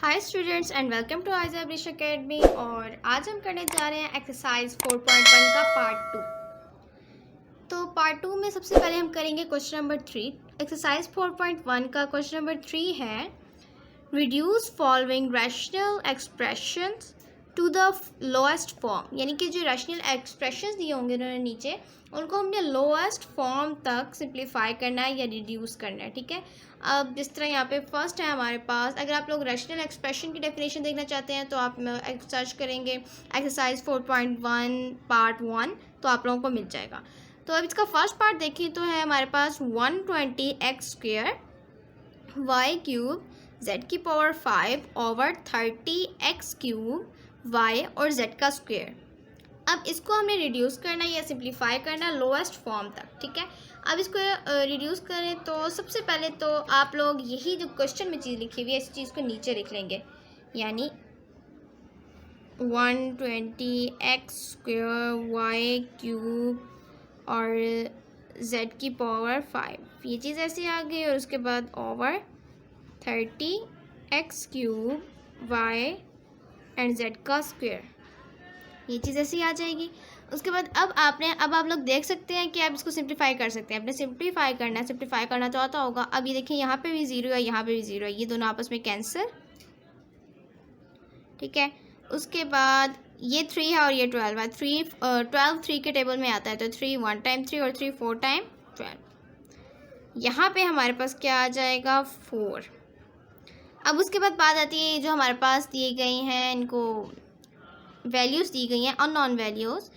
Hi students and welcome to Aiza Brish academy. और आज हम करने जा रहे हैं एक्सरसाइज 4.1 का पार्ट 2। तो पार्ट 2 में सबसे पहले हम करेंगे क्वेश्चन नंबर 3। एक्सरसाइज 4.1 का क्वेश्चन नंबर 3 है reduce following rational expressions to the lowest form. यानी कि जो रैशनल एक्सप्रेशंस दिए होंगे उन्होंने नीचे, उनको हमने लोएस्ट फॉर्म तक सिंप्लीफाई करना है या रिड्यूस करना है। ठीक है, अब जिस तरह यहाँ पे फर्स्ट है हमारे पास, अगर आप लोग रैशनल एक्सप्रेशन की डेफिनेशन देखना चाहते हैं तो आप सर्च करेंगे एक्सरसाइज 4.1 पार्ट 1, तो आप लोगों को मिल जाएगा। तो अब इसका फर्स्ट पार्ट देखें तो है हमारे पास 120x² वाई क्यूब z की पावर 5 ओवर 30x³ y और z का स्क्वायर। अब इसको हमें रिड्यूस करना या सिंप्लीफाई करना लोएस्ट फॉर्म तक। ठीक है, अब इसको रिड्यूस करें तो सबसे पहले तो आप लोग यही जो क्वेश्चन में चीज़ लिखी हुई है इस चीज़ को नीचे लिख लेंगे, यानी 120x² वाई क्यूब और z की पावर 5, ये चीज़ ऐसे आ गई, और उसके बाद over 30x³ y and z का स्क्वायर, ये चीज़ ऐसी आ जाएगी। उसके बाद अब आप लोग देख सकते हैं कि आप इसको सिंप्लीफाई कर सकते हैं। आपने सिंप्लीफाई करना तो आता होगा। अब ये देखिए, यहाँ पे भी 0 है, यहाँ पे भी 0 है, ये दोनों आपस में कैंसिल। ठीक है, उसके बाद ये 3 है और ये 12 है। 12 3 के टेबल में आता है, तो 3 1 टाइम 3 और 3 4 टाइम 12। यहाँ पे हमारे पास क्या आ जाएगा 4। अब उसके बाद बात आती है जो हमारे पास दिए गए हैं, इनको वैल्यूज़ दी गई हैं और नॉन वैल्यूज़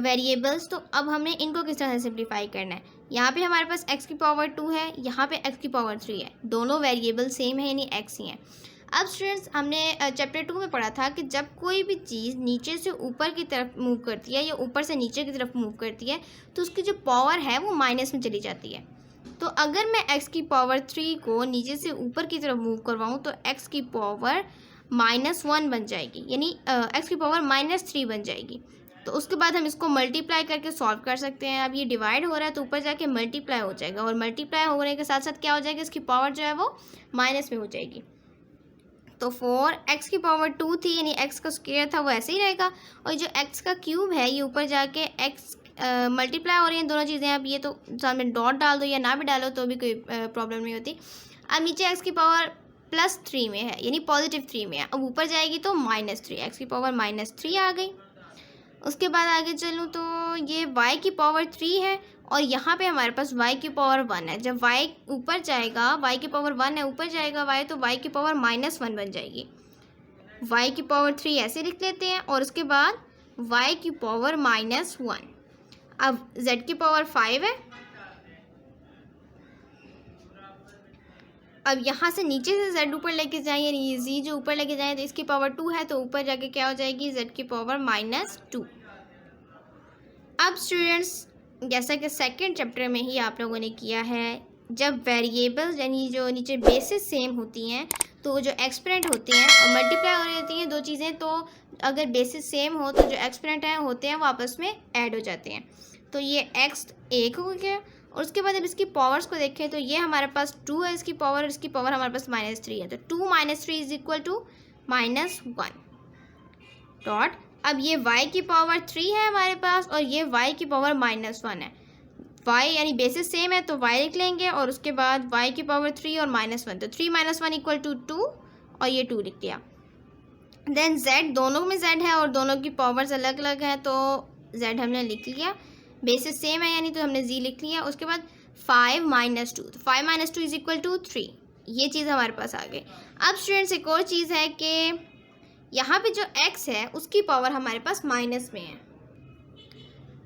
वेरिएबल्स। तो अब हमने इनको किस तरह से सिंप्लीफाई करना है। यहाँ पे हमारे पास x की पावर 2 है, यहाँ पे x की पावर 3 है, दोनों वेरिएबल सेम है यानी x ही है। अब स्टूडेंट्स, हमने चैप्टर 2 में पढ़ा था कि जब कोई भी चीज़ नीचे से ऊपर की तरफ मूव करती है या ऊपर से नीचे की तरफ मूव करती है तो उसकी जो पावर है वो माइनस में चली जाती है। तो अगर मैं x की पावर 3 को नीचे से ऊपर की तरफ मूव करवाऊँ तो x की पावर -1 बन जाएगी, यानी x की पावर -3 बन जाएगी। तो उसके बाद हम इसको मल्टीप्लाई करके सॉल्व कर सकते हैं। अब ये डिवाइड हो रहा है तो ऊपर जाके मल्टीप्लाई हो जाएगा, और मल्टीप्लाई होने के साथ साथ क्या हो जाएगा, इसकी पावर जो है वो माइनस में हो जाएगी। तो 4x की पावर 2 थी, यानी x का स्क्वायर था वो ऐसे ही रहेगा, और जो x का क्यूब है ये ऊपर जाके x मल्टीप्लाई हो रही हैं दोनों चीज़ें। अब ये तो सामने डॉट डाल दो या ना भी डालो तो भी कोई प्रॉब्लम नहीं होती। अब नीचे x की पावर +3 में है, यानी +3 में है। अब ऊपर जाएगी तो -3, x की पावर -3 आ गई। उसके बाद आगे चलूँ तो ये y की पावर 3 है, और यहाँ पे हमारे पास y की पावर 1 है। जब y ऊपर जाएगा, y की पावर 1 है, ऊपर जाएगा y, तो y की पावर -1 बन जाएगी। y की पावर 3 ऐसे लिख लेते हैं, और उसके बाद y की पावर -1। अब z की पावर 5 है। अब यहाँ से नीचे से z ऊपर लेके जाएं, यानी z जो ऊपर लेके जाएं, तो इसकी पावर 2 है, तो ऊपर जाके क्या हो जाएगी, z की पावर -2। अब स्टूडेंट्स, जैसा कि सेकंड चैप्टर में ही आप लोगों ने किया है, जब वेरिएबल्स यानी जो नीचे बेसिस सेम होती हैं तो जो एक्सपोनेंट होते हैं और मल्टीप्लाई हो रही होती हैं दो चीज़ें, तो अगर बेसिस सेम हो तो जो एक्सपोनेंट हैं होते हैं वो आपस में ऐड हो जाते हैं। तो ये x 1 हो गया, और उसके बाद अब इसकी पावर्स को देखें तो ये हमारे पास 2 है इसकी पावर, और इसकी पावर हमारे पास -3 है। तो 2 - 3 इज इक्वल टू -1 डॉट। अब ये y की पावर 3 है हमारे पास, और ये y की पावर -1 है। y यानी बेसिस सेम है तो y लिख लेंगे, और उसके बाद y की पावर 3 और -1, तो 3 - 1 इक्वल टू 2, और ये 2 लिख दिया। देन z, दोनों में z है और दोनों की पावर्स अलग अलग हैं, तो z हमने लिख लिया। बेसिस सेम है यानी तो हमने z लिख लिया। उसके बाद 5 - 2, तो 5 - 2 इज इक्वल टू 3, ये चीज़ हमारे पास आ गई। अब स्टूडेंट्स, एक और चीज़ है कि यहाँ पे जो x है उसकी पावर हमारे पास माइनस में है।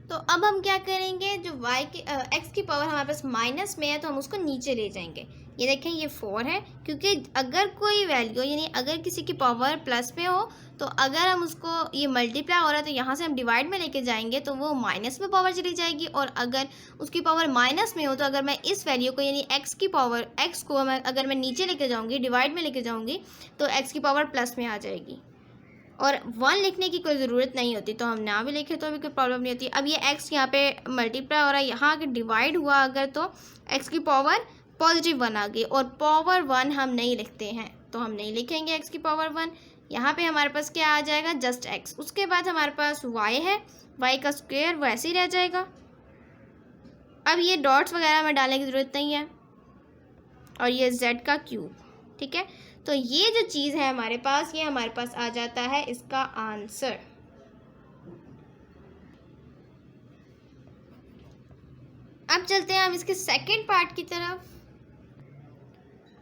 तो अब हम क्या करेंगे, जो x की पावर हमारे पास माइनस में है तो हम उसको नीचे ले जाएंगे। ये देखें, ये 4 है, क्योंकि अगर कोई वैल्यू यानी अगर किसी की पावर प्लस में हो तो अगर हम उसको, ये मल्टीप्लाई हो रहा है तो यहाँ से हम डिवाइड में लेके जाएंगे तो वो माइनस में पावर चली जाएगी, और अगर उसकी पावर माइनस में हो तो अगर मैं इस वैल्यू को यानी x को अगर मैं नीचे लेके जाऊँगी, डिवाइड में लेके जाऊँगी, तो x की पावर प्लस में आ जाएगी, और 1 लिखने की कोई ज़रूरत नहीं होती, तो हम ना भी लिखे तो भी कोई प्रॉब्लम नहीं होती। अब ये x यहाँ पे मल्टीप्लाई हो रहा है, यहाँ आके डिवाइड हुआ अगर तो x की पावर पॉजिटिव 1 आ गई और पावर 1 हम नहीं लिखते हैं, तो हम नहीं लिखेंगे x की पावर 1। यहाँ पे हमारे पास क्या आ जाएगा, जस्ट x। उसके बाद हमारे पास y है, y का स्क्वायर वैसे ही रह जाएगा। अब ये डॉट्स वगैरह में डालने की ज़रूरत नहीं है, और ये z का क्यूब। ठीक है, तो ये जो चीज़ है हमारे पास, ये हमारे पास आ जाता है इसका आंसर। अब चलते हैं हम इसके सेकंड पार्ट की तरफ।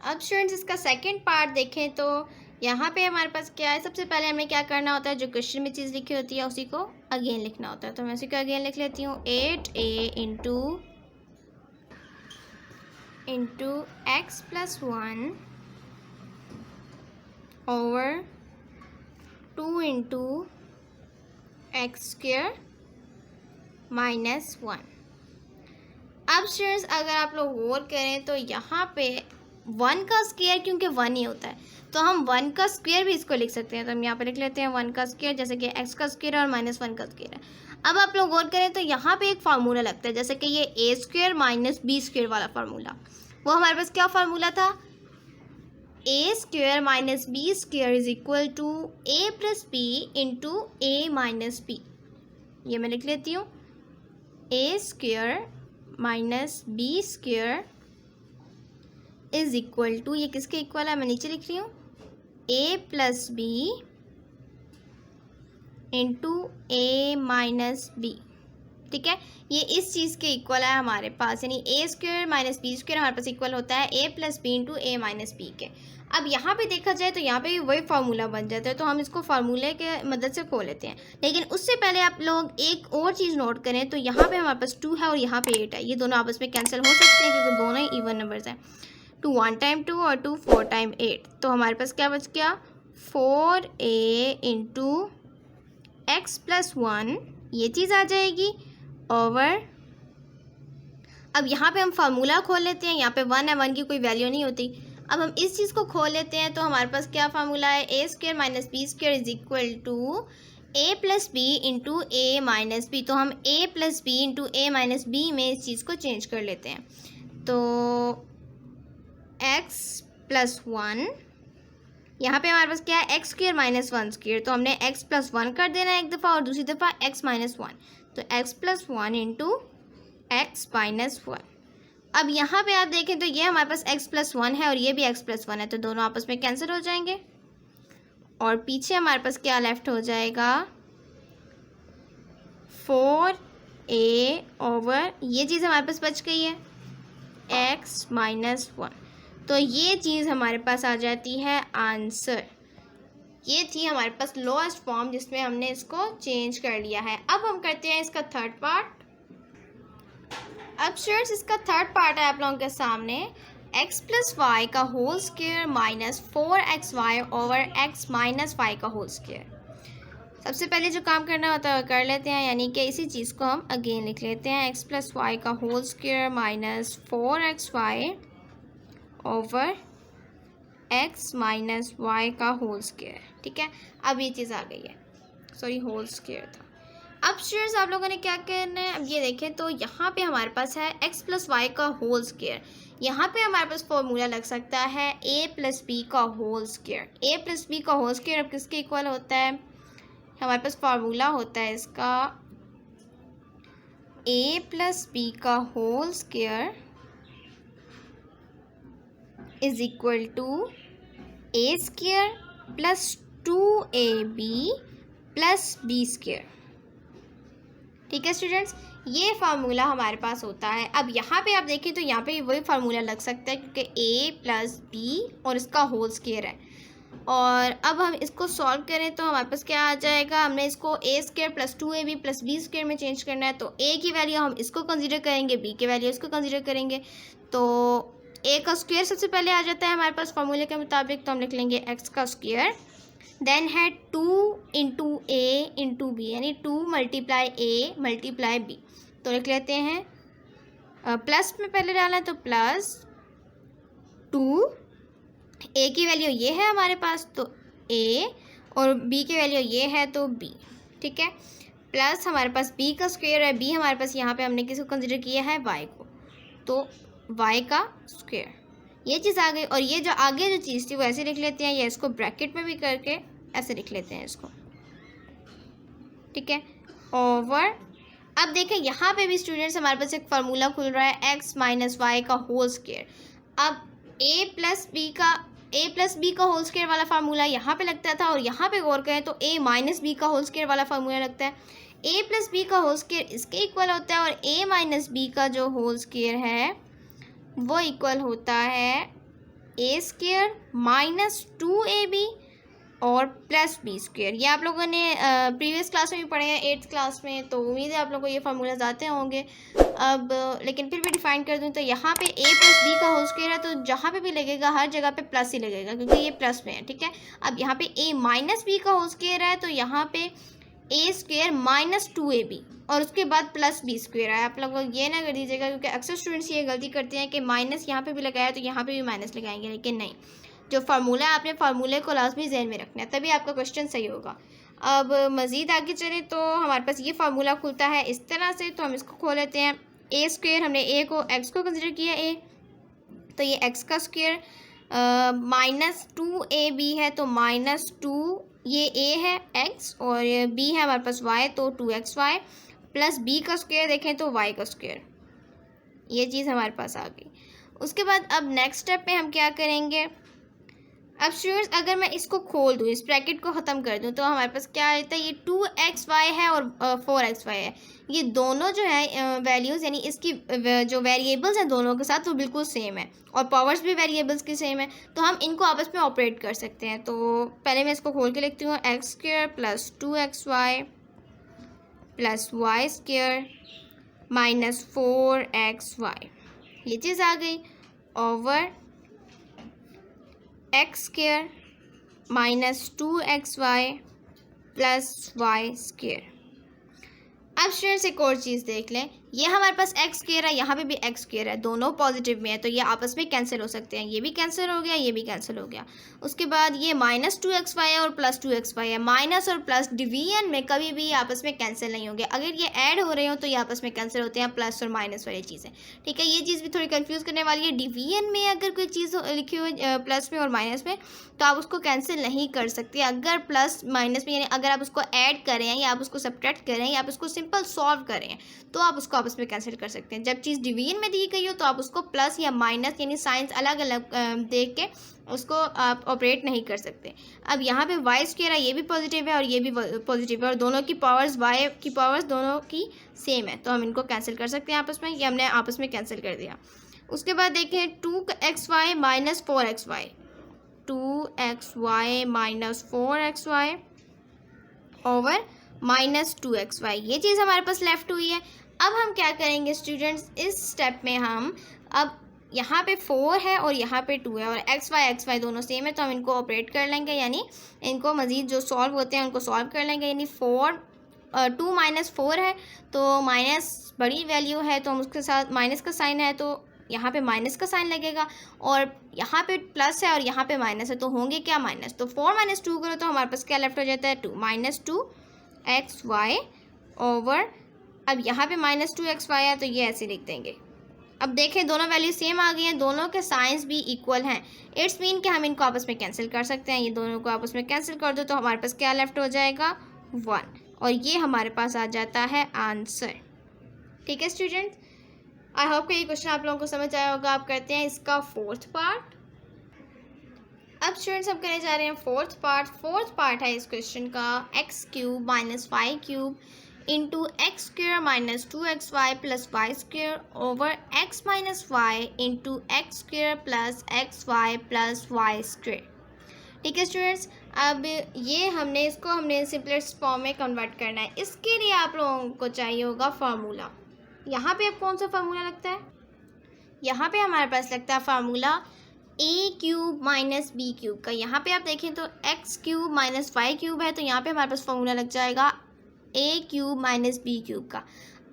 अब स्टूडेंट्स इसका सेकंड पार्ट देखें तो यहाँ पे हमारे पास क्या है, सबसे पहले हमें क्या करना होता है, जो क्वेश्चन में चीज़ लिखी होती है उसी को अगेन लिखना होता है। तो मैं उसी को अगेन लिख लेती हूँ, 8a into x plus 1 over 2 into x square minus 1। अब स्टूडेंट्स अगर आप लोग गौर करें तो यहाँ पे 1 का स्क्वायर क्योंकि 1 ही होता है, तो हम 1 का स्क्वायर भी इसको लिख सकते हैं। तो हम यहाँ पे लिख लेते हैं 1 का स्क्वायर, जैसे कि x का स्क्वायर और माइनस 1 का स्क्वायर है। अब आप लोग गौर करें तो यहाँ पे एक फार्मूला लगता है, जैसे कि ये a square minus b square वाला फार्मूला। वो हमारे पास क्या फार्मूला था, a square minus b square is equal to a plus b into a minus b। ये मैं लिख लेती हूँ, a square minus B square is equal to, ये किसके इक्वल है, मैं नीचे लिख रही हूँ, a plus B into A minus B. ठीक है, ये इस चीज़ के इक्वल है हमारे पास, यानी a square minus B square हमारे पास इक्वल होता है a plus B into A minus B के। अब यहाँ पे देखा जाए तो यहाँ पे वही फार्मूला बन जाता है, तो हम इसको फार्मूले के मदद से खोल लेते हैं। लेकिन उससे पहले आप लोग एक और चीज़ नोट करें, तो यहाँ पे हमारे पास 2 है और यहाँ पे 8 है, ये दोनों आपस में कैंसिल हो सकते हैं क्योंकि दोनों ही इवन नंबर्स हैं। 2 1 टाइम 2 और 2 4 टाइम 8, तो हमारे पास क्या बच गया, 4a इंटू एक्स प्लस 1, ये चीज़ आ जाएगी ओवर। अब यहाँ पे हम फार्मूला खोल लेते हैं, यहाँ पे 1 है, 1 की कोई वैल्यू नहीं होती। अब हम इस चीज़ को खोल लेते हैं, तो हमारे पास क्या फार्मूला है, a square minus B square is equal to a plus B into A minus B. तो हम a plus B into A minus b में इस चीज़ को चेंज कर लेते हैं। तो x प्लस 1, यहाँ पे हमारे पास क्या है, एक्स स्क्वायर माइनस 1 स्क्वायर, तो हमने x प्लस 1 कर देना है एक दफ़ा और दूसरी दफ़ा x माइनस 1, तो x plus 1 into x minus 1। अब यहाँ पे आप देखें तो ये हमारे पास x प्लस 1 है और ये भी x प्लस 1 है, तो दोनों आपस में कैंसिल हो जाएंगे और पीछे हमारे पास क्या लेफ्ट हो जाएगा, 4a ओवर, ये चीज़ हमारे पास बच गई है x माइनस 1। तो ये चीज़ हमारे पास आ जाती है आंसर। ये थी हमारे पास लोएस्ट फॉर्म जिसमें हमने इसको चेंज कर लिया है। अब हम करते हैं इसका थर्ड पार्ट। अब स्टूडेंट्स इसका थर्ड पार्ट है आप लोगों के सामने, x प्लस वाई का whole square minus 4xy over x minus y का होल स्क्वायर। सबसे पहले जो काम करना होता है वो कर लेते हैं, यानी कि इसी चीज़ को हम अगेन लिख लेते हैं, x प्लस वाई का whole square minus 4xy over x minus y का होल स्क्वायर। ठीक है, अब ये चीज़ आ गई है, सॉरी होल स्क्वायर था। अब स्टूडेंट्स आप लोगों ने क्या करना है, अब ये देखें तो यहाँ पे हमारे पास है x प्लस वाई का होल स्क्वायर। यहाँ पे हमारे पास फॉर्मूला लग सकता है a प्लस बी का whole square. a plus b का होल स्क्वायर अब किसके इक्वल होता है, हमारे पास फार्मूला होता है इसका a प्लस बी का whole square is equal to a square plus 2ab plus b square. ठीक है स्टूडेंट्स, ये फार्मूला हमारे पास होता है। अब यहाँ पे आप देखें तो यहाँ पे वही फार्मूला लग सकता है क्योंकि a प्लस बी और इसका होल स्क्वायर है। और अब हम इसको सॉल्व करें तो हमारे पास क्या आ जाएगा, हमने इसको a square plus 2ab plus b square में चेंज करना है। तो a की वैल्यू हम इसको कंसिडर करेंगे, b की वैल्यू इसको कंसिडर करेंगे। तो a का स्क्वायर सबसे पहले आ जाता है हमारे पास फार्मूले के मुताबिक, तो हम लिख लेंगे x का स्क्वायर, देन है 2 इंटू ए इंटू बी, यानी 2 मल्टीप्लाई ए मल्टीप्लाई बी। तो लिख लेते हैं, प्लस में पहले डालना है तो प्लस 2, ए की वैल्यू ये है हमारे पास तो a और b की वैल्यू ये है तो b। ठीक है, प्लस हमारे पास b का स्क्वायर है, b हमारे पास यहाँ पे हमने किसको कंसिडर किया है, y को, तो वाई का स्क्वायर। ये चीज़ आ गई। और ये जो आगे जो चीज़ थी वो ऐसे लिख लेते हैं, या इसको ब्रैकेट में भी करके ऐसे लिख लेते हैं इसको, ठीक है, ओवर। अब देखें यहाँ पे भी स्टूडेंट्स हमारे पास एक फार्मूला खुल रहा है x माइनस वाई का होल स्क्वायर। अब a प्लस बी का होल स्क्वायर वाला फार्मूला यहाँ पे लगता था, और यहाँ पे गौर करें तो a माइनस बी का होल स्क्वायर वाला फार्मूला लगता है। a प्लस बी का होल स्क्वायर इसके इक्वल होता है, और a माइनस बी का जो होल स्क्वायर है वो इक्वल होता है a स्क्वायर माइनस 2ab और प्लस बी स्क्वायर। ये आप लोगों ने प्रीवियस क्लास में भी पढ़े हैं, 8th क्लास में, तो उम्मीद है आप लोगों को ये फार्मूलाज आते होंगे। अब लेकिन फिर भी डिफाइन कर दूँ तो यहाँ पे a प्लस बी का होल स्क्वायर है, तो जहाँ पे भी लगेगा हर जगह पे प्लस ही लगेगा, क्योंकि ये प्लस में है, ठीक है। अब यहाँ पे a माइनस बी का होल स्क्वायर है, तो यहाँ पे a स्क्वायर माइनस 2ab और उसके बाद प्लस बी स्क्वायर है। आप लोग ये ना कर दीजिएगा, क्योंकि अक्सर स्टूडेंट्स ये गलती करते हैं कि माइनस यहाँ पे भी लगाया तो यहाँ पे भी माइनस लगाएंगे, लेकिन नहीं, जो फार्मूला है आपने फार्मूले को लाजमी ज़हन में रखना है, तभी आपका क्वेश्चन सही होगा। अब मज़ीद आगे चले तो हमारे पास ये फार्मूला खुलता है इस तरह से, तो हम इसको खोल लेते हैं। ए स्क्वायर, हमने ए को एक्स को कंसिडर किया ए, तो ये एक्स का स्क्वायर माइनस 2ab है, तो माइनस 2 ये a है x और b है हमारे पास y, तो 2xy प्लस b का स्क्वायर देखें तो y का स्क्वायर। ये चीज़ हमारे पास आ गई। उसके बाद अब नेक्स्ट स्टेप में हम क्या करेंगे, अब स्टूडेंट्स अगर मैं इसको खोल दूँ, इस ब्रैकेट को ख़त्म कर दूँ, तो हमारे पास क्या आता है, ये 2xy है और 4xy है। ये दोनों जो है वैल्यूज़, यानी इसकी जो वेरिएबल्स हैं दोनों के साथ वो बिल्कुल सेम है, और पावर्स भी वेरिएबल्स की सेम है, तो हम इनको आपस में ऑपरेट कर सकते हैं। तो पहले मैं इसको खोल के लिखती हूँ, x square plus 2xy plus y square minus 4xy, ये चीज़ आ गई, over x square minus 2xy plus y square. अब स्टूडेंट्स एक और चीज़ देख लें, ये हमारे पास एक्स स्क्वायर है, यहाँ पे भी एक्स स्क्वायर है, दोनों पॉजिटिव में है, तो ये आपस में कैंसिल हो सकते हैं, ये भी कैंसिल हो गया, ये भी कैंसिल हो गया। उसके बाद ये माइनस 2xy है और प्लस 2xy है, माइनस और प्लस डिवीजन में कभी भी आपस में कैंसिल नहीं होंगे, अगर ये ऐड हो रहे हो तो ये आपस में कैंसिल होते हैं, प्लस और माइनस वाली चीज़ें, ठीक है। ये चीज़ भी थोड़ी कन्फ्यूज़ करने वाली है, डिवीजन में अगर कोई चीज़ लिखी हुई प्लस में और माइनस में, तो आप उसको कैंसिल नहीं कर सकते। अगर प्लस माइनस में, यानी अगर आप उसको ऐड करें या आप उसको सब्ट्रैक्ट करें या आप उसको सिंपल सॉल्व करें, तो आप उसको आपस में कैंसिल कर सकते हैं। जब चीज़ डिवीजन में दी गई हो तो आप उसको प्लस या माइनस यानी साइंस अलग अलग देख के उसको आप ऑपरेट नहीं कर सकते। अब यहाँ पे वाई स्क्वायर है, ये भी पॉजिटिव है और ये भी पॉजिटिव है, और दोनों की पावर्स, वाई की पावर्स दोनों की सेम है, तो हम इनको कैंसिल कर सकते हैं आपस में। ये हमने आपस में कैंसिल कर दिया। उसके बाद देखें 2xy minus 4xy, 2xy minus 4xy over minus 2xy, ये चीज़ हमारे पास लेफ्ट हुई है। अब हम क्या करेंगे स्टूडेंट्स, इस स्टेप में हम अब यहाँ पे 4 है और यहाँ पे 2 है, और xy दोनों सेम है, तो हम इनको ऑपरेट कर लेंगे, यानी इनको मज़ीद जो सॉल्व होते हैं उनको सॉल्व कर लेंगे। यानी 2 माइनस 4 है, तो माइनस बड़ी वैल्यू है, तो हम उसके साथ माइनस का साइन है, तो यहाँ पे माइनस का साइन लगेगा, और यहाँ पे प्लस है और यहाँ पे माइनस है, तो होंगे क्या माइनस। तो 4 माइनस 2 करो तो हमारे पास क्या लेफ्ट हो जाता है, 2 माइनस 2xy ओवर, अब यहाँ पे माइनस 2xy है, तो ये ऐसे लिख देंगे। अब देखें दोनों वैल्यू सेम आ गई हैं, दोनों के साइंस भी इक्वल हैं, इट्स मीन कि हम इनको आपस में कैंसिल कर सकते हैं। ये दोनों को आपस में कैंसिल कर दो तो हमारे पास क्या लेफ्ट हो जाएगा, 1, और ये हमारे पास आ जाता है आंसर। ठीक है स्टूडेंट्स, आई होप कि ये क्वेश्चन आप लोगों को समझ आया होगा। आप करते हैं इसका फोर्थ पार्ट। अब स्टूडेंट्स हम करने जा रहे हैं फोर्थ पार्ट है इस क्वेश्चन का, x cube minus y cube into x square minus 2xy plus y square over x minus y into x square plus xy plus y square. ठीक है स्टूडेंट्स, अब ये हमने सिंपलेस्ट फॉर्म में convert करना है। इसके लिए आप लोगों को चाहिए होगा फार्मूला। यहाँ पे अब कौन सा फार्मूला लगता है, यहाँ पे हमारे पास लगता है formula a cube minus B cube का। यहाँ पे आप देखें तो x cube minus y cube है, तो यहाँ पे हमारे पास फार्मूला लग जाएगा a cube minus B cube का।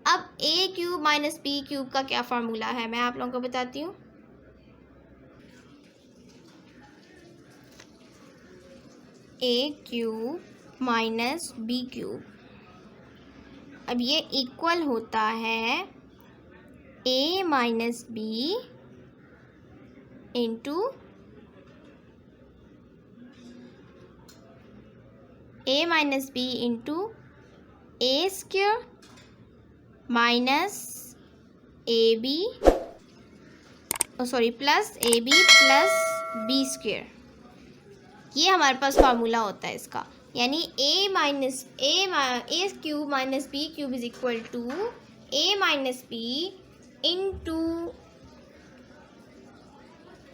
अब a cube minus B cube का क्या फार्मूला है मैं आप लोगों को बताती हूँ। A cube minus B cube, अब ये इक्वल होता है A minus B into A minus B into A square minus A B sorry plus A B plus B square, ये हमारे पास फार्मूला होता है इसका। यानी A cube minus B cube is equal to A minus B into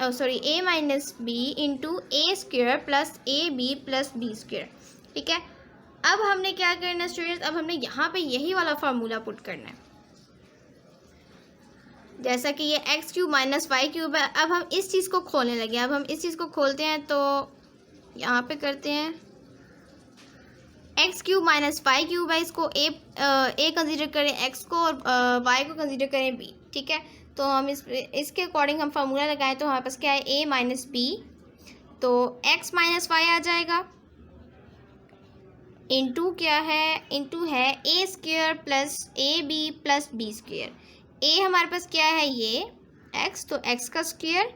A minus B into A square plus A B plus B square. ठीक है, अब हमने क्या करना है स्टूडेंट्स, अब हमने यहाँ पे यही वाला फार्मूला पुट करना है। जैसा कि ये x cube minus y cube है, अब हम इस चीज़ को खोलने लगे। अब हम इस चीज़ को खोलते हैं तो यहाँ पे करते हैं x cube minus y cube है, इसको ए कंसीडर करें एक्स को और वाई को कंसीडर करें बी। ठीक है, तो हम इसके अकॉर्डिंग हम फार्मूला लगाएं तो हमारे पास क्या है ए माइनस बी, तो एक्स माइनस वाई आ जाएगा इंटू क्या है, इंटू है A square plus A B plus B square. ए हमारे पास क्या है ये एक्स, तो एक्स का स्क्वायर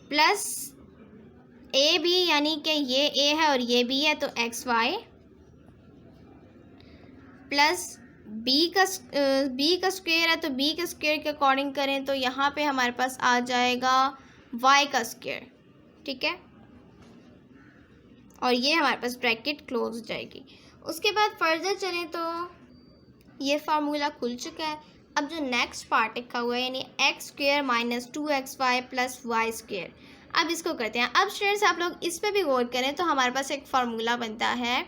प्लस ए बी यानी कि ये ए है और ये बी है तो एक्स वाई प्लस बी का स्क्वायर है तो बी के स्क्वायर के अकॉर्डिंग करें तो यहाँ पे हमारे पास आ जाएगा वाई का स्क्वायर। ठीक है, और ये हमारे पास ब्रैकेट क्लोज हो जाएगी। उसके बाद फर्दर चलें तो ये फार्मूला खुल चुका है। अब जो नेक्स्ट पार्ट लिखा हुआ है यानी x square minus 2xy plus y square, अब इसको करते हैं। अब स्टूडेंट्स आप लोग इस पर भी गौर करें तो हमारे पास एक फार्मूला बनता है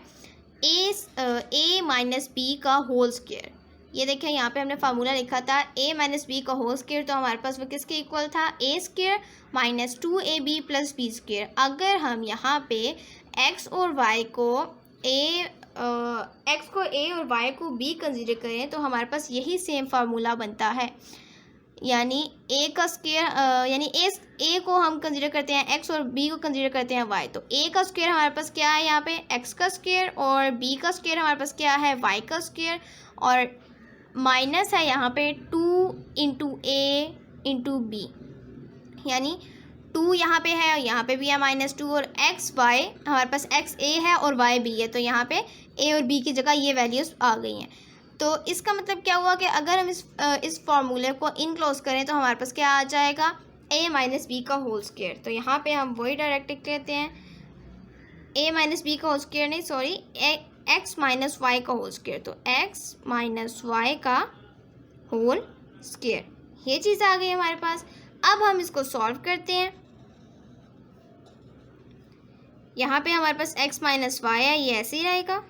ए माइनस बी का होल स्क्वायर। ये देखें यहाँ पे हमने फार्मूला लिखा था ए माइनस बी का होल स्क्वायर, तो हमारे पास वो किसके इक्वल था A square minus 2ab plus B square. अगर हम यहाँ पे एक्स और वाई को एक्स को ए और वाई को बी कंसीडर करें तो हमारे पास यही सेम फार्मूला बनता है। यानी ए का स्क्वायर यानी ए को हम कंसीडर करते हैं एक्स और बी को कंसीडर करते हैं वाई, तो ए का स्क्वायर हमारे पास क्या है यहाँ पे एक्स का स्क्वायर और बी का स्क्वायर हमारे पास क्या है वाई का स्क्वायर, और माइनस है यहाँ पे 2 इंटू ए इंटू बी, यानी 2 यहाँ पे है और यहाँ पे भी है -2, और एक्स वाई हमारे पास एक्स ए है और वाई बी है तो यहाँ पे ए और बी की जगह ये वैल्यूज़ आ गई हैं। तो इसका मतलब क्या हुआ कि अगर हम इस फार्मूले को इनक्लोज करें तो हमारे पास क्या आ जाएगा ए माइनस बी का होल स्क्वायर। तो यहाँ पे हम वही डायरेक्ट लिख लेते हैं ए माइनस बी का होल स्क्वायर नहीं सॉरी एक्स माइनस वाई का होल स्क्वायर, तो एक्स माइनस वाई का होल स्क्वायर, ये चीज़ आ गई हमारे पास। अब हम इसको सॉल्व करते हैं। यहाँ पे हमारे पास x माइनस वाई है, ये ऐसे ही रहेगा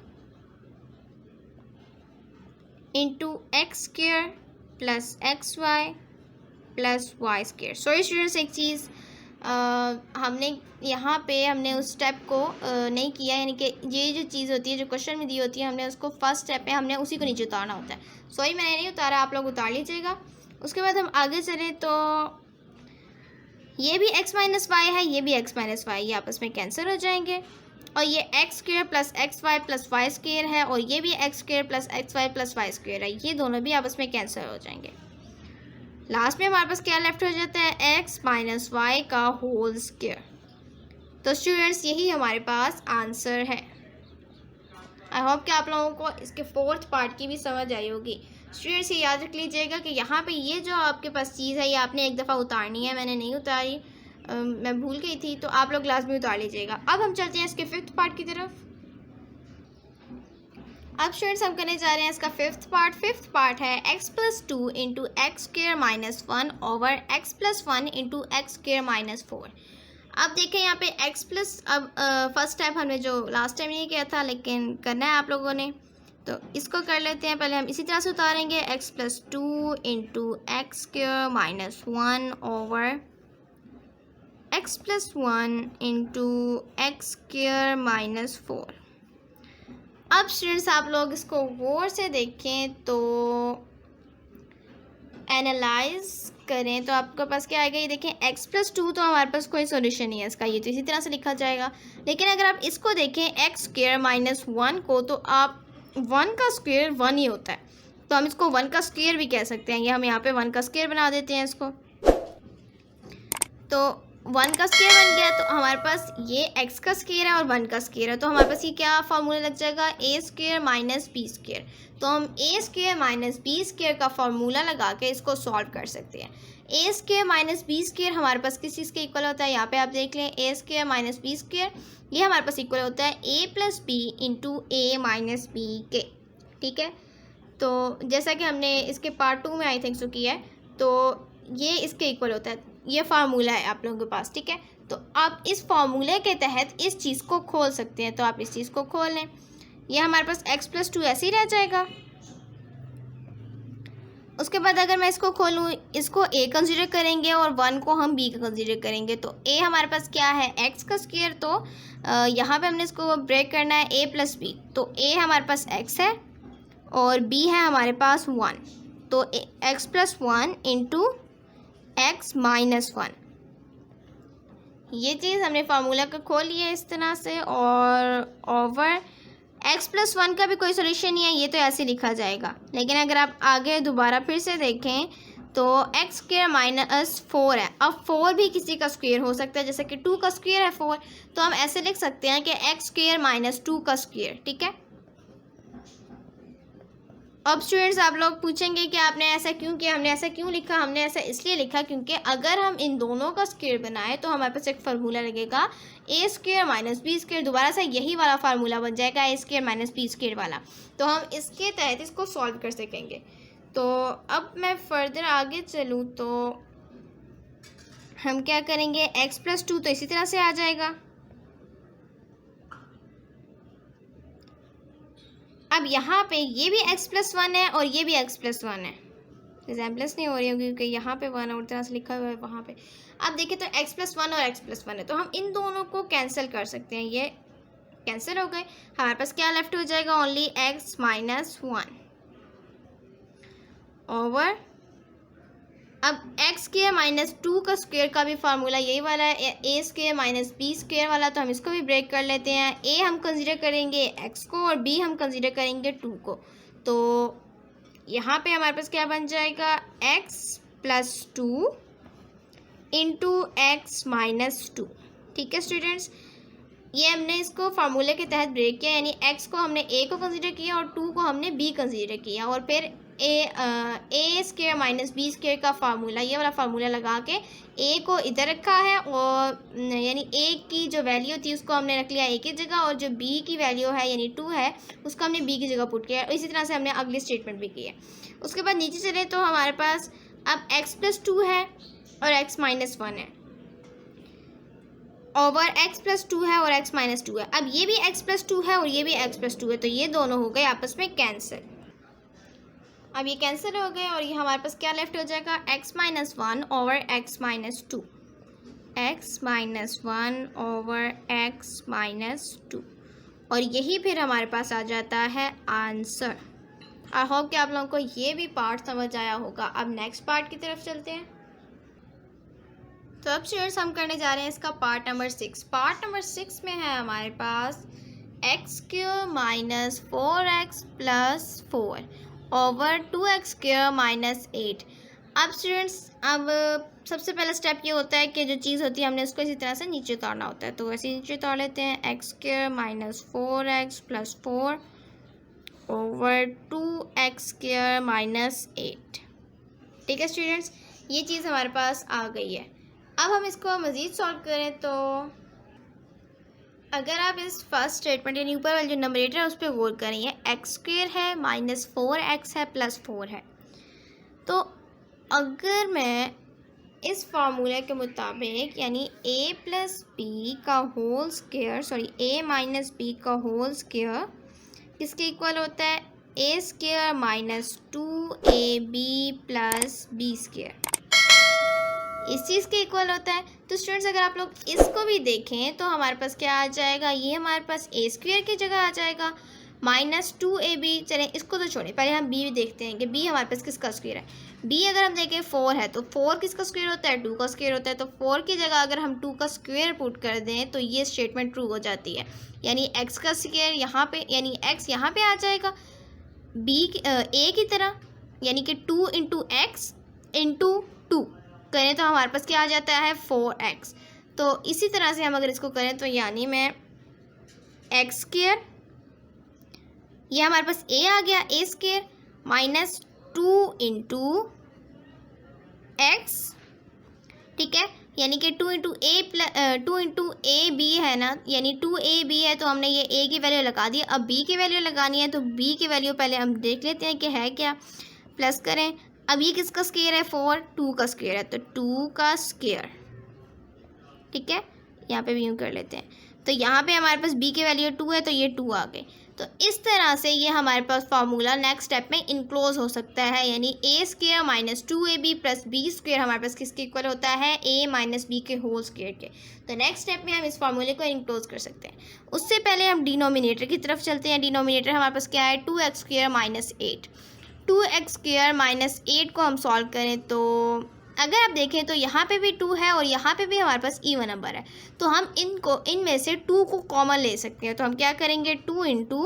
into x square plus x y plus y square. Sorry students एक चीज़ हमने यहाँ पे हमने उस स्टेप को नहीं किया, यानी कि ये जो चीज़ होती है जो क्वेश्चन में दी होती है हमने उसको फर्स्ट स्टेप पे हमने उसी को नीचे उतारना होता है। सॉरी मैंने नहीं उतारा, आप लोग उतार लीजिएगा। उसके बाद हम आगे चलें तो ये भी x माइनस वाई है, ये भी x माइनस वाई, ये आपस में कैंसिल हो जाएंगे, और ये x square plus x y plus y square है और ये भी x square plus x y plus y square है, ये दोनों भी आपस में कैंसिल हो जाएंगे। लास्ट में हमारे पास क्या लेफ्ट हो जाता है x माइनस वाई का होल स्क्वायर। तो स्टूडेंट्स यही हमारे पास आंसर है। आई होप कि आप लोगों को इसके फोर्थ पार्ट की भी समझ आई होगी। स्टूडेंट्स ये याद रख लीजिएगा कि यहाँ पे ये जो आपके पास चीज़ है ये आपने एक दफ़ा उतारनी है, मैंने नहीं उतारी, मैं भूल गई थी, तो आप लोग लाजमी उतार लीजिएगा। अब हम चलते हैं इसके फिफ्थ पार्ट की तरफ। अब स्टूडेंट्स हम करने जा रहे हैं इसका फिफ्थ पार्ट है x plus 2 into x square minus 1 over x plus 1 into x square minus 4। अब देखें यहाँ पे x प्लस, अब फर्स्ट स्टेप हमने जो लास्ट टाइम नहीं किया था लेकिन करना है आप लोगों ने, तो इसको कर लेते हैं। पहले हम इसी तरह से उतारेंगे x plus 2 into x square minus 1 over x plus 1 into x square minus 4। अब स्टूडेंट्स आप लोग इसको गौर से देखें तो एनालाइज करें तो आपके पास क्या आएगा, ये देखें x प्लस 2 तो हमारे पास कोई सॉल्यूशन नहीं है इसका, ये तो इसी तरह से लिखा जाएगा। लेकिन अगर आप इसको देखें एक्स स्क्वायर माइनस 1 को, तो आप 1 का स्क्वायर 1 ही होता है, तो हम इसको 1 का स्क्वायर भी कह सकते हैं। ये हम यहाँ पे 1 का स्क्वायर बना देते हैं इसको। तो 1 का स्क्वायर बन गया, तो हमारे पास ये x का स्क्वायर है और 1 का स्क्वायर है, तो हमारे पास ये क्या फार्मूला लग जाएगा, A square minus B square. तो हम ए स्क्वायर माइनस बी स्क्वायर का फार्मूला लगा के इसको सॉल्व कर सकते हैं। ए स्क्वायर माइनस बी स्क्वायर हमारे पास किस चीज़ के इक्वल होता है, यहाँ पे आप देख लें, ए स्क्वायर माइनस बी स्क्वायर ये हमारे पास इक्वल होता है ए प्लस बी इंटू ए माइनस बी के। ठीक है, तो जैसा कि हमने इसके पार्ट 2 में आई थिंक सो किया है, तो ये इसके इक्वल होता है, ये फार्मूला है आप लोगों के पास। ठीक है, तो आप इस फार्मूले के तहत इस चीज़ को खोल सकते हैं, तो आप इस चीज़ को खोल लें। ये हमारे पास x प्लस 2 ऐसे ही रह जाएगा। उसके बाद अगर मैं इसको खोलूँ, इसको a कंसीडर करेंगे और 1 को हम b का कंसीडर करेंगे, तो a हमारे पास क्या है, x का स्क्वायर, तो यहाँ पे हमने इसको ब्रेक करना है a प्लस बी, तो a हमारे पास x है और b है हमारे पास 1, तो x plus 1 into x minus 1। ये चीज़ हमने फार्मूला का खोल लिया है इस तरह से, और ओवर x प्लस 1 का भी कोई सोल्यूशन नहीं है, ये तो ऐसे लिखा जाएगा। लेकिन अगर आप आगे दोबारा फिर से देखें तो x स्क्वायर माइनस 4 है। अब 4 भी किसी का स्क्वायर हो सकता है, जैसे कि 2 का स्क्वायर है 4, तो हम ऐसे लिख सकते हैं कि x स्क्वायर माइनस 2 का स्क्वायर। ठीक है, अब स्टूडेंट्स आप लोग पूछेंगे कि आपने ऐसा क्यों किया, हमने ऐसा क्यों लिखा। हमने ऐसा इसलिए लिखा क्योंकि अगर हम इन दोनों का स्क्वायर बनाए तो हमारे पास एक फार्मूला लगेगा ए स्क्वायर माइनस बी स्क्वायर, दोबारा से यही वाला फार्मूला बन जाएगा A square minus B square वाला, तो हम इसके तहत इसको सॉल्व कर सकेंगे। तो अब मैं फर्दर आगे चलूँ तो हम क्या करेंगे, x प्लस 2 तो इसी तरह से आ जाएगा। अब यहाँ पे ये भी x प्लस 1 है और ये भी x प्लस 1 है, रिजेम्बलेंस नहीं हो रही होगी क्योंकि यहाँ पे 1 और तरह से लिखा हुआ है वहाँ पे। अब देखिए तो x प्लस 1 और x प्लस 1 है, तो हम इन दोनों को कैंसिल कर सकते हैं, ये कैंसिल हो गए। हमारे पास क्या लेफ्ट हो जाएगा, ओनली x माइनस 1 ओवर, अब x स्क्वायर माइनस 2 का स्क्वायर का भी फार्मूला यही वाला है, A square minus B square वाला, तो हम इसको भी ब्रेक कर लेते हैं। a हम कंसीडर करेंगे x को और b हम कंसीडर करेंगे 2 को, तो यहाँ पे हमारे पास क्या बन जाएगा, x plus 2 into x minus 2। ठीक है स्टूडेंट्स, ये हमने इसको फार्मूले के तहत ब्रेक किया, यानी x को हमने a को कंसीडर किया और 2 को हमने b कंसीडर किया, और फिर ए स्क्वायर माइनस बी स्क्वायर का फार्मूला, ये वाला फार्मूला लगा के a को इधर रखा है, और यानी a की जो वैल्यू थी उसको हमने रख लिया a की जगह, और जो b की वैल्यू है यानी 2 है उसको हमने b की जगह पुट किया। इसी तरह से हमने अगली स्टेटमेंट भी की है। उसके बाद नीचे चले तो हमारे पास अब x प्लस 2 है और x माइनस 1 है, ओवर x प्लस 2 है और x माइनस 2 है। अब ये भी x प्लस 2 है और ये भी x प्लस 2 है, तो ये दोनों हो गए आपस में कैंसिल। अब ये कैंसिल हो गए और ये हमारे पास क्या लेफ्ट हो जाएगा, x minus 1 over x minus 2, x minus 1 over x minus 2, और यही फिर हमारे पास आ जाता है आंसर। आई होप कि आप लोगों को ये भी पार्ट समझ आया होगा। अब नेक्स्ट पार्ट की तरफ चलते हैं। तो अब स्टूडेंट्स हम करने जा रहे हैं इसका पार्ट नंबर 6। पार्ट नंबर 6 में है हमारे पास X square minus 4x plus 4 over 2x square minus 8। अब स्टूडेंट्स, अब सबसे पहला स्टेप ये होता है कि जो चीज़ होती है हमने उसको इसी तरह से नीचे उतारना होता है, तो ऐसे नीचे उतार लेते हैं, x square minus 4x plus 4 over 2x square minus 8। ठीक है स्टूडेंट्स, ये चीज़ हमारे पास आ गई है। अब हम इसको मज़ीद सॉल्व करें तो अगर आप इस फर्स्ट स्टेटमेंट यानी ऊपर वाले जो नंबरेटर है उस पर गौर करें, ये एक्स स्क्वायर है माइनस 4x है प्लस 4 है, तो अगर मैं इस फार्मूले के मुताबिक यानी a प्लस बी का whole square, sorry a minus B का होल स्क्वायर किसके इक्वल होता है, a square minus 2ab plus B square, इस चीज़ के इक्वल होता है। तो स्टूडेंट्स अगर आप लोग इसको भी देखें तो हमारे पास क्या आ जाएगा, ये हमारे पास a स्क्वायर की जगह आ जाएगा माइनस 2ab। चलें इसको तो छोड़ें, पहले हम b देखते हैं कि b हमारे पास किसका स्क्वायर है। b अगर हम देखें 4 है तो 4 किसका स्क्वायर होता है, 2 का स्क्वायर होता है, तो 4 की जगह अगर हम 2 का स्क्वायर पुट कर दें तो ये स्टेटमेंट ट्रू हो जाती है, यानी x का स्क्वायर यहाँ पे यानी x यहाँ पे आ जाएगा a की तरह, यानी कि 2 इंटू एक्स इंटू 2 करें तो हमारे पास क्या आ जाता है 4x। तो इसी तरह से हम अगर इसको करें तो यानी मैं एक्स स्क्वायर, ये हमारे पास ए आ गया, ए स्क्वायर माइनस 2 इंटू एक्स, ठीक है, यानी कि 2 इंटू ए बी है ना, यानी 2ab है तो हमने ये a की वैल्यू लगा दी। अब b की वैल्यू लगानी है तो b की वैल्यू पहले हम देख लेते हैं कि है क्या, प्लस करें। अब ये किसका स्क्वायर है, 4, 2 का स्क्वायर है तो 2 का स्क्वायर, ठीक है, यहाँ पे भी यूँ कर लेते हैं। तो यहाँ पे हमारे पास b की वैल्यू 2 है तो ये 2 आ गए। तो इस तरह से ये हमारे पास फार्मूला नेक्स्ट स्टेप में इनक्लोज हो सकता है, यानी A square minus 2ab plus B square हमारे पास किसके इक्वल होता है, a माइनस बी के होल स्क्वायर के। तो नेक्स्ट स्टेप में हम इस फार्मूले को इनक्लोज कर सकते हैं। उससे पहले हम डिनोमिनेटर की तरफ चलते हैं। डिनोमिनेटर हमारे पास क्या है, 2x square minus 8। 2x square minus 8 को हम सॉल्व करें तो अगर आप देखें तो यहाँ पे भी 2 है और यहाँ पे भी हमारे पास इवन नंबर है, तो हम इनमें से 2 को कॉमन ले सकते हैं। तो हम क्या करेंगे, 2 इंटू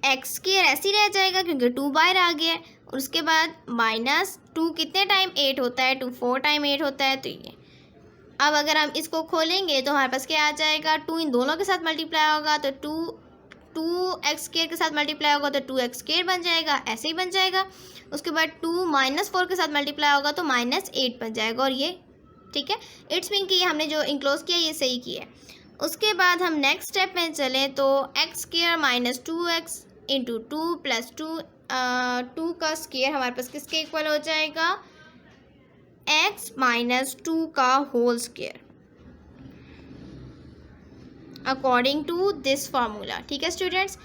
एक्स स्क्वायर ऐसे ही रह जाएगा क्योंकि 2 बाहर आ गया है, और उसके बाद माइनस 2 कितने टाइम 8 होता है, 2 4 टाइम 8 होता है। तो ये अब अगर हम इसको खोलेंगे तो हमारे पास क्या आ जाएगा, 2 इन दोनों के साथ मल्टीप्लाई होगा तो 2 एक्स स्क्वायर के साथ मल्टीप्लाई होगा तो 2 एक्स स्क्वायर बन जाएगा, ऐसे ही बन जाएगा। उसके बाद 2 माइनस 4 के साथ मल्टीप्लाई होगा तो माइनस 8 बन जाएगा, और ये ठीक है, इट्स मीन कि ये हमने जो इंक्लोज किया ये सही किया है। उसके बाद हम नेक्स्ट स्टेप में चलें तो x square minus 2x into 2 plus 2 का स्क्वायर हमारे पास किसके इक्वल हो जाएगा, x माइनस 2 का whole square according to this formula. ठीक है स्टूडेंट्स,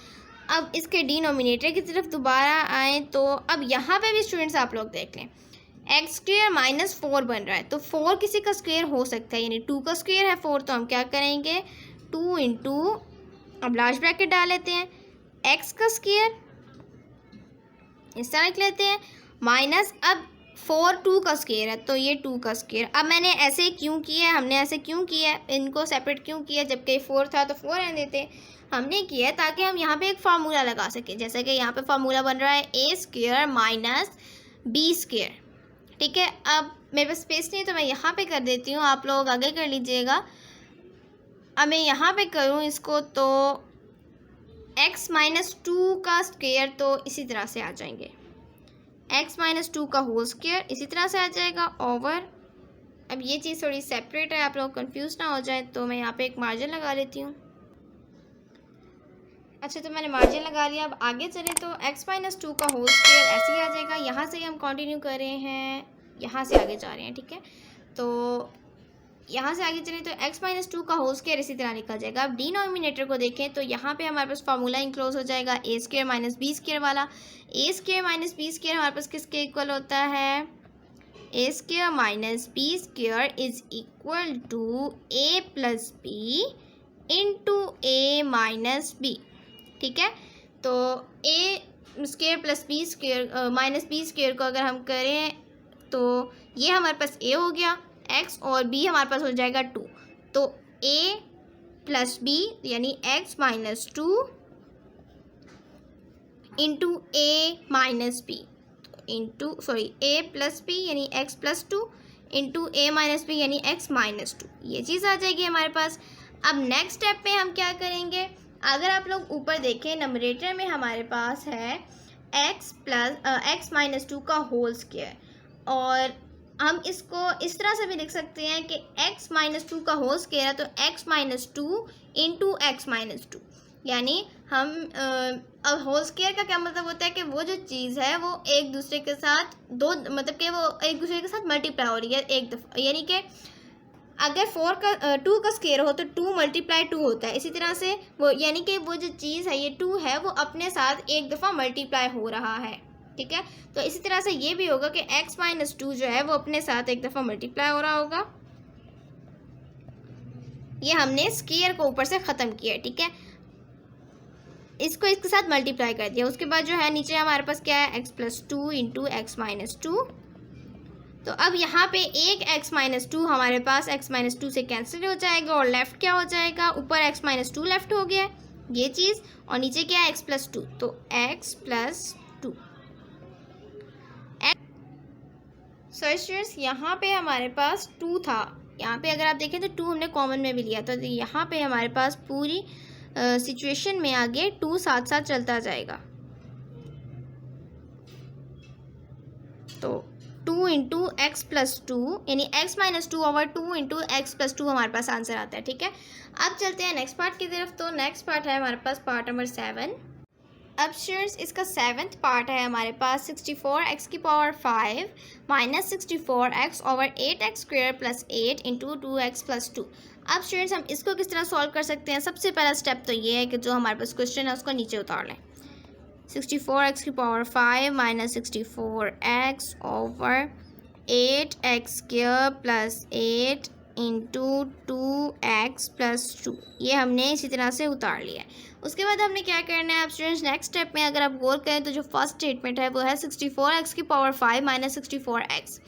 अब इसके डिनोमिनेटर की तरफ दोबारा आए तो अब यहाँ पे भी स्टूडेंट्स आप लोग देख लें, एक्स स्क्वायर माइनस 4 बन रहा है तो 4 किसी का स्क्वायर हो सकता है, यानी 2 का स्क्वायर है 4, तो हम क्या करेंगे 2 इंटू, अब लार्ज ब्रैकेट डाल लेते हैं, एक्स का स्क्वायर इस तरह लिख लेते हैं, माइनस अब 4 2 का स्क्वायर है तो ये 2 का स्क्वायर। अब मैंने ऐसे क्यों किया है, हमने ऐसे क्यों किया है, इनको सेपरेट क्यों किया, जबकि 4 था तो 4 रहने देते, हमने किया है ताकि हम यहाँ पे एक फार्मूला लगा सकें। जैसा कि यहाँ पे फार्मूला बन रहा है A square minus B square, ठीक है। अब मेरे पास स्पेस नहीं है तो मैं यहाँ पे कर देती हूँ, आप लोग आगे कर लीजिएगा। अब मैं यहाँ पे करूँ इसको तो x माइनस 2 का स्क्वायर तो इसी तरह से आ जाएंगे, x माइनस 2 का होल स्क्वायर इसी तरह से आ जाएगा ओवर। अब ये चीज़ थोड़ी सेपरेट है, आप लोग कंफ्यूज ना हो जाए, तो मैं यहाँ पे एक मार्जिन लगा लेती हूँ। अच्छा, तो मैंने मार्जिन लगा लिया। अब आगे चलें तो x माइनस 2 का होल स्क्वायर ऐसे ही आ जाएगा। यहाँ से हम कंटिन्यू कर रहे हैं, यहाँ से आगे जा रहे हैं, ठीक है। तो यहाँ से आगे चलें तो x माइनस 2 का होल स्क्वायर इसी तरह लिखा जाएगा। अब डिनोमिनेटर को देखें तो यहाँ पे हमारे पास फार्मूला इंक्लोज हो जाएगा A square minus B square वाला। A square minus B square हमारे पास किसके इक्वल होता है, A square minus B square is equal to A plus B into A minus B, ठीक है। तो A square plus B square minus B square को अगर हम करें तो ये हमारे पास ए हो गया, x और b हमारे पास हो जाएगा 2, तो a प्लस बी यानी x minus 2 into a minus B into a plus b यानी x plus 2 into a minus b यानी x माइनस 2, ये चीज़ आ जाएगी हमारे पास। अब नेक्स्ट स्टेप पे हम क्या करेंगे, अगर आप लोग ऊपर देखें नंबरेटर में हमारे पास है x माइनस 2 का होल स्क्वायर, और हम इसको इस तरह से भी लिख सकते हैं कि x माइनस 2 का होल स्क्वायर है तो x minus 2 into x minus 2, यानी हम अब होल स्क्वायर का क्या मतलब होता है कि वो जो चीज़ है वो एक दूसरे के साथ मतलब कि वो एक दूसरे के साथ मल्टीप्लाई हो रही है एक दफ़ा, यानी कि अगर 2 का स्क्वायर हो तो 2 मल्टीप्लाई 2 होता है। इसी तरह से वो यानी कि वो जो चीज़ है ये 2 है वो अपने साथ एक दफ़ा मल्टीप्लाई हो रहा है, ठीक है। तो इसी तरह से ये भी होगा कि x माइनस 2 जो है वो अपने साथ एक दफ़ा मल्टीप्लाई हो रहा होगा। ये हमने स्क्वायर को ऊपर से ख़त्म किया है, ठीक है, इसको इसके साथ मल्टीप्लाई कर दिया। उसके बाद जो है नीचे हमारे पास क्या है, x plus 2 into x minus 2। तो अब यहाँ पे एक x माइनस 2 हमारे पास x माइनस 2 से कैंसिल हो जाएगा और लेफ़्ट क्या हो जाएगा, ऊपर x माइनस 2 लेफ़्ट हो गया ये चीज़, और नीचे क्या है x प्लस 2, तो x प्लस 2 सो स्टूडेंट्स यहाँ पे हमारे पास 2 था, यहाँ पे अगर आप देखें तो 2 हमने कॉमन में भी लिया था, तो यहाँ पे हमारे पास पूरी सिचुएशन में आगे 2 साथ साथ चलता जाएगा। तो 2 इंटू एक्स प्लस 2 यानी x minus 2 over 2 into x plus 2 हमारे पास आंसर आता है। ठीक है, अब चलते हैं नेक्स्ट पार्ट की तरफ। तो नेक्स्ट पार्ट है हमारे पास पार्ट नंबर 7। अब स्टूडेंट्स इसका 7th पार्ट है हमारे पास 64x की power 5 minus 64x over 8x square plus 8 into 2x plus 2। अब स्टूडेंट्स हम इसको किस तरह सॉल्व कर सकते हैं? सबसे पहला स्टेप तो ये है कि जो हमारे पास क्वेश्चन है उसको नीचे उतार लें। 64x की power 5 minus 64x over 8x square plus 8 into 2x plus 2, ये हमने इसी तरह से उतार लिया है। उसके बाद हमने क्या करना है? अब स्टूडेंट्स नेक्स्ट स्टेप में अगर आप गौर करें तो जो फर्स्ट स्टेटमेंट है वो है 64x की पावर 5 माइनस 64x।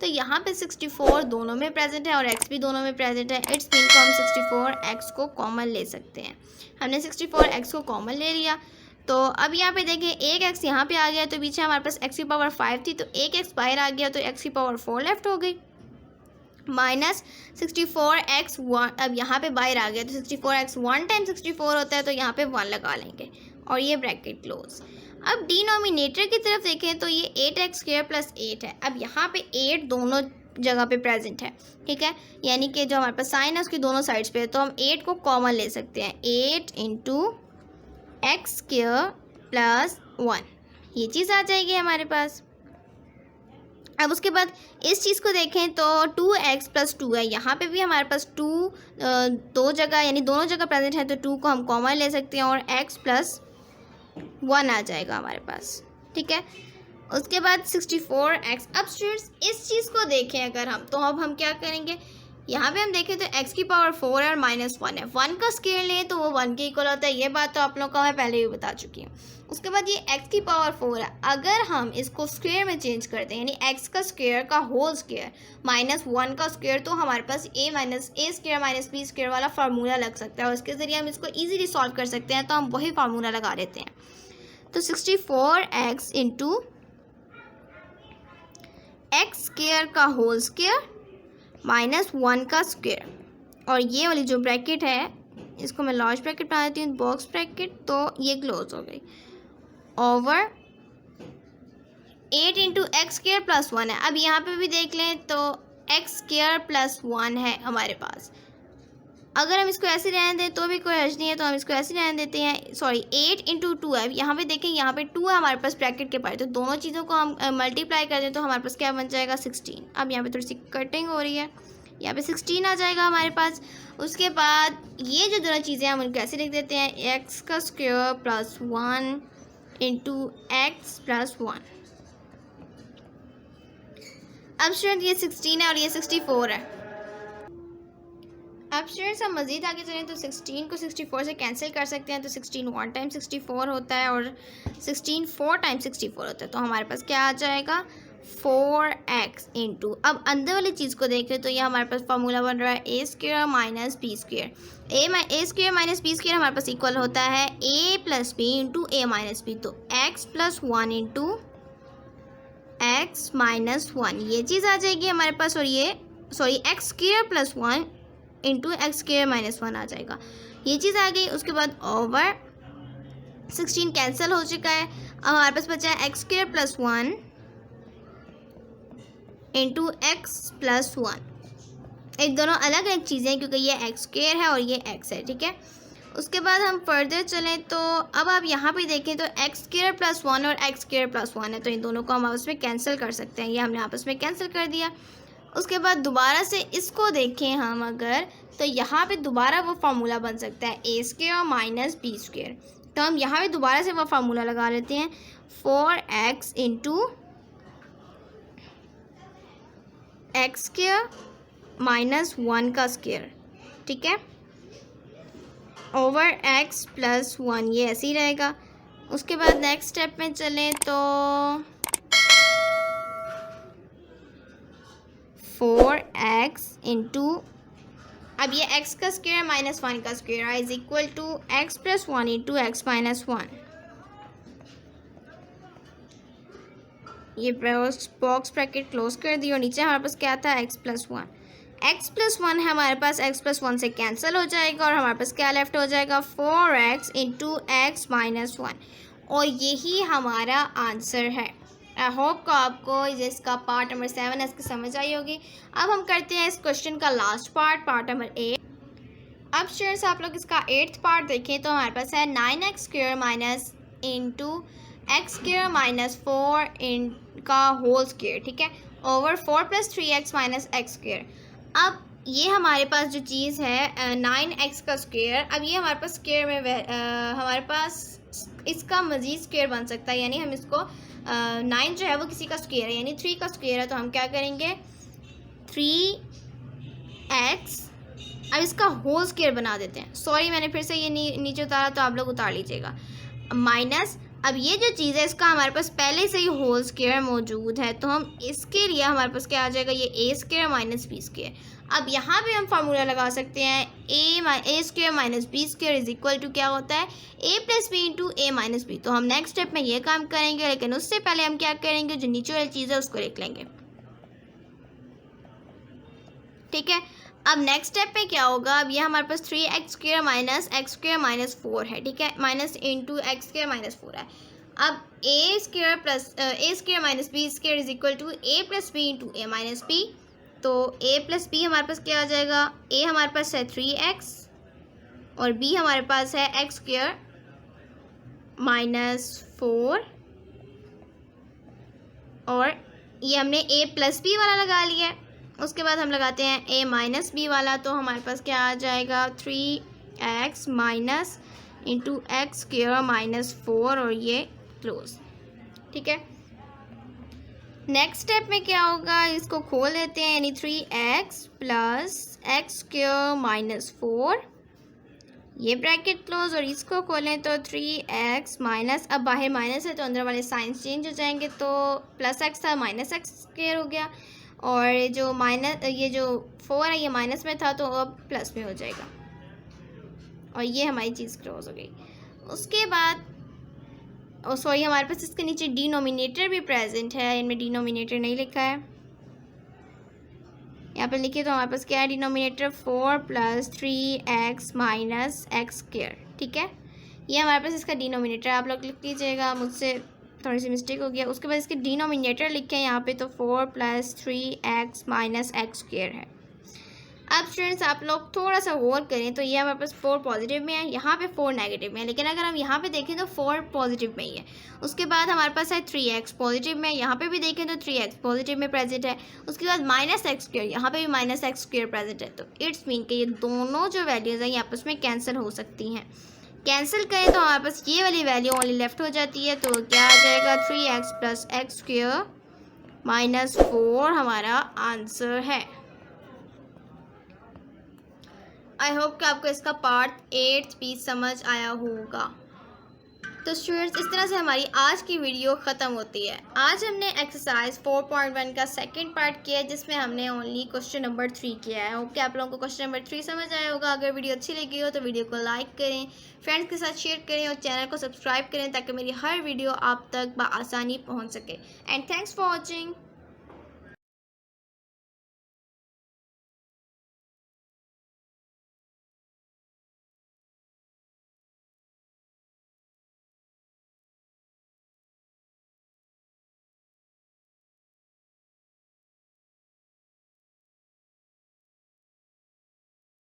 तो यहाँ पे 64 दोनों में प्रेजेंट है और x भी दोनों में प्रेजेंट है। इट्स मीन को हम 64x को कॉमन ले सकते हैं। हमने 64x को कॉमन ले लिया। तो अब यहाँ पे देखें एक x यहाँ पे आ गया, तो पीछे हमारे पास x की पावर 5 थी, तो एक x बाहर आ गया, तो x की पावर 4 लेफ्ट हो गई। माइनस 64x 1 अब यहाँ पे बाहर आ गया, तो 64x 1 टाइम 64 होता है, तो यहाँ पे 1 लगा लेंगे और ये ब्रैकेट क्लोज। अब डिनोमिनेटर की तरफ देखें तो ये 8x स्क्वायर प्लस 8 है। अब यहाँ पे 8 दोनों जगह पे प्रेजेंट है। ठीक है, यानी कि जो हमारे पास साइन है उसकी दोनों साइड्स पे है, तो हम 8 को कॉमन ले सकते हैं। 8 इंटू एक्स स्क्वायर प्लस 1, ये चीज़ आ जाएगी हमारे पास। अब उसके बाद इस चीज़ को देखें तो 2x प्लस 2 है, यहाँ पे भी हमारे पास 2 दो जगह यानी दोनों जगह प्रेजेंट है, तो 2 को हम कॉमन ले सकते हैं और x प्लस 1 आ जाएगा हमारे पास। ठीक है, उसके बाद 64x। अब स्टूडेंट्स इस चीज़ को देखें अगर हम, तो अब हम क्या करेंगे? यहाँ पे हम देखें तो x की पावर 4 है और माइनस 1 है। 1 का स्क्वायर लें तो वो 1 के इक्वल होता है, ये बात तो आप लोगों को मैं पहले ही बता चुकी हूँ। उसके बाद ये x की पावर 4 है, अगर हम इसको स्क्वायर में चेंज करते हैं यानी x का स्क्वायर का होल स्क्वायर माइनस 1 का स्क्वायर, तो हमारे पास a minus a square minus B square वाला फार्मूला लग सकता है और इसके ज़रिए हम इसको ईजिली सॉल्व कर सकते हैं। तो हम वही फार्मूला लगा देते हैं। तो 64x इंटू एक्स स्क्वायर का होल स्क्वायर माइनस 1 का स्क्वायर, और ये वाली जो ब्रैकेट है इसको मैं लार्ज ब्रैकेट बना देती हूँ, बॉक्स ब्रैकेट, तो ये क्लोज हो गई, over 8 into x square plus 1 है। अब यहाँ पे भी देख लें तो एक्स स्क्वायर प्लस 1 है हमारे पास। अगर हम इसको ऐसे रहने दें तो भी कोई हर्ज नहीं है, तो हम इसको ऐसे रहने देते हैं। सॉरी 8 इंटू 2 है, यहाँ पे देखें यहाँ पे 2 है हमारे पास ब्रैकेट के पास, तो दोनों चीज़ों को हम मल्टीप्लाई कर दें तो हमारे पास क्या बन जाएगा? 16। अब यहाँ पे थोड़ी सी कटिंग हो रही है, यहाँ पे 16 आ जाएगा हमारे पास। उसके बाद ये जो दोनों चीज़ें हम उनको ऐसे लिख देते हैं, एक्स का square plus 1 into x plus 1। अब स्टूडेंट ये 16 है और ये 64 है। अब स्टूडेंट्स हम मज़ीद आगे चलें तो 16 को 64 से कैंसिल कर सकते हैं, तो 16 1 टाइम 64 होता है और 16 4 टाइम 64 होता है, तो हमारे पास क्या आ जाएगा? 4x इंटू, अब अंदर वाली चीज़ को देखें तो ये हमारे पास फार्मूला बन रहा है A square minus B square. A square minus B square हमारे पास इक्वल होता है ए प्लस बी इंटू ए माइनस बी, तो x plus 1 into x minus 1, ये चीज़ आ जाएगी हमारे पास। और ये sorry x square plus 1 into x square minus 1 आ जाएगा, ये चीज़ आ गई। उसके बाद ओवर 16 कैंसिल हो चुका है, अब हमारे पास बचा है x square plus 1 into x plus 1। एक दोनों अलग अलग चीज़ें हैं क्योंकि ये एक्स स्क्वायर है और ये एक्स है। ठीक है, उसके बाद हम फर्दर चलें तो अब आप यहाँ पे देखें तो एक्स स्क्वायर प्लस 1 और एक्स स्क्वायर प्लस 1 है, तो इन दोनों को हम आपस में कैंसिल कर सकते हैं, ये हमने आपस में कैंसिल कर दिया। उसके बाद दोबारा से इसको देखें हम अगर, तो यहाँ पे दोबारा वो फार्मूला बन सकता है A square minus B square, तो हम यहाँ पे दोबारा से वो फार्मूला लगा लेते हैं 4x into x square minus 1 का स्क्वायर। ठीक है, ओवर x प्लस 1, ये ऐसे ही रहेगा। उसके बाद नेक्स्ट स्टेप में चलें तो 4x इंटू, अब ये x का स्क्वायर माइनस 1 का square is equal to x plus 1 into x minus 1। ये बॉक्स ब्रैकेट क्लोज कर दी और नीचे हमारे पास क्या था x+1। x+1 है हमारे पास, x+1 से कैंसिल हो जाएगा और हमारे पास क्या लेफ्ट हो जाएगा 4x इंटू x माइनस 1 और यही हमारा आंसर है। आई होप को आपको इसका पार्ट नंबर 7 इसकी समझ आई होगी। अब हम करते हैं इस क्वेश्चन का लास्ट पार्ट नंबर 8। अब स्टूडेंट्स आप लोग इसका 8th पार्ट देखें तो हमारे पास है 9x² minus into x² minus 4 इन का होल स्क्वेयर, ठीक है, ओवर 4 + 3x माइनस x²। अब ये हमारे पास जो चीज़ है 9x का स्क्वेयर, अब ये हमारे पास स्क्वेयर में हमारे पास इसका मज़ीद स्क्वेयर बन सकता है, यानी हम इसको 9 जो है वो किसी का स्क्वेयर है, यानी 3 का स्क्वेयर है, तो हम क्या करेंगे 3x, अब इसका होल स्क्वेयर बना देते हैं। सॉरी मैंने फिर से ये नीचे उतारा, तो आप लोग उतार लीजिएगा। माइनस, अब ये जो चीज़ है इसका हमारे पास पहले से ही होल स्क्वेयर मौजूद है, तो हम इसके लिए हमारे पास क्या आ जाएगा, ये a² माइनस b²। अब यहाँ पे हम फार्मूला लगा सकते हैं a² minus b² is equal to क्या होता है a + b into a minus b। तो हम नेक्स्ट स्टेप में ये काम करेंगे, लेकिन उससे पहले हम क्या करेंगे, जो नीचे वाली चीज़ है उसको लिख लेंगे, ठीक है। अब नेक्स्ट स्टेप पे क्या होगा, अब ये हमारे पास 3x² माइनस x² माइनस 4 है, ठीक है, माइनस इंटू x² माइनस 4 है। अब a² minus b² is equal to a + b into a minus b। तो a + b हमारे पास क्या आ जाएगा, a हमारे पास है 3x और b हमारे पास है x² माइनस 4 और ये हमने a + b वाला लगा लिया है। उसके बाद हम लगाते हैं a माइनस b वाला, तो हमारे पास क्या आ जाएगा 3x minus into x² minus 4 और ये क्लोज, ठीक है। नेक्स्ट स्टेप में क्या होगा, इसको खोल देते हैं, यानी 3x प्लस x² माइनस 4, ये ब्रैकेट क्लोज, और इसको खोलें तो 3x माइनस, अब बाहर माइनस है तो अंदर वाले साइंस चेंज हो जाएंगे, तो प्लस x था माइनस x² हो गया, और जो माइनस ये जो 4 है ये माइनस में था तो अब प्लस में हो जाएगा, और ये हमारी चीज़ क्लोज हो गई। उसके बाद सॉरी हमारे पास इसके नीचे डिनोमिनेटर भी प्रेजेंट है, इनमें डिनोमिनेटर नहीं लिखा है, यहाँ पे लिखिए तो हमारे पास क्या है डिनोमिनेटर 4 + 3x माइनस x², ठीक है, ये हमारे पास इसका डिनोमिनेटर, आप लोग लिख लीजिएगा, मुझसे थोड़ी सी मिस्टेक हो गया। उसके बाद इसके डिनोमिनेटर लिखे हैं यहाँ पे, तो 4 + 3x माइनस x² है। अब स्टूडेंट्स आप लोग थोड़ा सा गौर करें तो ये हमारे पास 4 पॉजिटिव में है, यहाँ पे 4 नेगेटिव में है, लेकिन अगर हम यहाँ पे देखें तो 4 पॉजिटिव में ही है। उसके बाद हमारे पास है 3x पॉजिटिव में, यहाँ पे भी देखें तो 3x पॉजिटिव में प्रेजेंट है। उसके बाद माइनस x², यहाँ पे भी माइनस x² प्रेजेंट है, तो इट्स मीन कि ये दोनों जो वैल्यूज़ हैं ये आपस में कैंसिल हो सकती हैं। कैंसिल करें तो हमारे पास ये वाली वैल्यू ओनली लेफ्ट हो जाती है, तो क्या आ जाएगा 3x प्लस x² माइनस 4 हमारा आंसर है। आई होप कि आपको इसका पार्ट 8 भी समझ आया होगा। तो स्टूडेंट्स इस तरह से हमारी आज की वीडियो ख़त्म होती है। आज हमने एक्सरसाइज 4.1 का सेकंड पार्ट किया है, जिसमें हमने ओनली क्वेश्चन नंबर 3 किया है। होप कि आप लोगों को क्वेश्चन नंबर 3 समझ आया होगा। अगर वीडियो अच्छी लगी हो तो वीडियो को लाइक करें, फ्रेंड्स के साथ शेयर करें और चैनल को सब्सक्राइब करें ताकि मेरी हर वीडियो आप तक बआसानी पहुँच सके। And thanks for watching.